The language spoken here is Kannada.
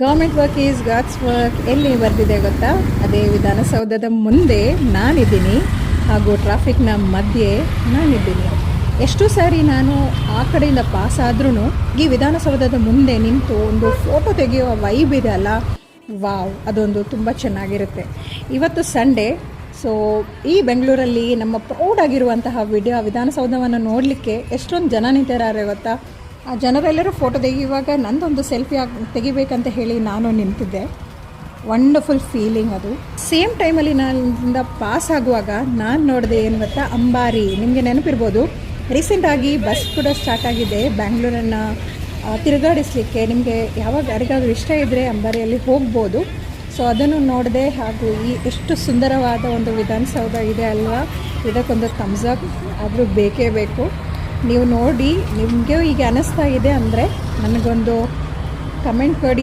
Government work is god's work ಎಲ್ಲಿ ಬರೆದಿದೆ ಗೊತ್ತಾ? ಅದೇ ವಿಧಾನಸೌಧದ ಮುಂದೆ ನಾನಿದ್ದೀನಿ ಹಾಗೂ ಟ್ರಾಫಿಕ್ನ ಮಧ್ಯೆ ನಾನಿದ್ದೀನಿ. ಎಷ್ಟು ಸಾರಿ ನಾನು ಆ ಕಡೆಯಿಂದ ಪಾಸ್ ಆದ್ರೂ ಈ ವಿಧಾನಸೌಧದ ಮುಂದೆ ನಿಂತು ಒಂದು ಫೋಟೋ ತೆಗೆಯುವ ವೈಬ್ ಇದೆ ಅಲ್ಲ, ವಾವ್, ಅದೊಂದು ತುಂಬ ಚೆನ್ನಾಗಿರುತ್ತೆ. ಇವತ್ತು ಸಂಡೇ, ಸೊ ಈ ಬೆಂಗಳೂರಲ್ಲಿ ನಮ್ಮ ಪ್ರೌಡಾಗಿರುವಂತಹ ವಿಧಾನಸೌಧವನ್ನು ನೋಡಲಿಕ್ಕೆ ಎಷ್ಟೊಂದು ಜನ ನಿಂತಿದ್ದಾರೆ ಗೊತ್ತಾ? ಆ ಜನರೆಲ್ಲರೂ ಫೋಟೋ ತೆಗೆಯುವಾಗ ನಂದೊಂದು ಸೆಲ್ಫಿ ತೆಗಿಬೇಕಂತ ಹೇಳಿ ನಾನು ನಿಂತಿದ್ದೆ. ವಂಡರ್ಫುಲ್ ಫೀಲಿಂಗ್ ಅದು. ಸೇಮ್ ಟೈಮಲ್ಲಿ ನಾನಿಂದ ಪಾಸ್ ಆಗುವಾಗ ನಾನು ನೋಡಿದೆ ಏನು ಗೊತ್ತಾ, ಅಂಬಾರಿ. ನಿಮಗೆ ನೆನಪಿರ್ಬೋದು, ರೀಸೆಂಟಾಗಿ ಬಸ್ ಕೂಡ ಸ್ಟಾರ್ಟ್ ಆಗಿದೆ ಬ್ಯಾಂಗ್ಳೂರನ್ನು ತಿರುಗಾಡಿಸ್ಲಿಕ್ಕೆ. ನಿಮಗೆ ಯಾವಾಗ ಯಾರಿಗಾದ್ರೂ ಇಷ್ಟ ಇದ್ದರೆ ಅಂಬಾರಿಯಲ್ಲಿ ಹೋಗ್ಬೋದು. ಸೊ ಅದನ್ನು ನೋಡಿದೆ. ಹಾಗೂ ಎಷ್ಟು ಸುಂದರವಾದ ಒಂದು ವಿಧಾನಸೌಧ ಇದೆ ಅಲ್ವಾ, ಇದಕ್ಕೊಂದು ಥಮ್ಸ್ ಅಪ್ ಆದರೂ ಬೇಕೇ ಬೇಕು. ನೀವು ನೋಡಿ ನಿಮಗೆ ಈಗ ಅನ್ನಿಸ್ತಾ ಇದೆ ಅಂದರೆ ನನಗೊಂದು ಕಮೆಂಟ್ ಕೊಡಿ.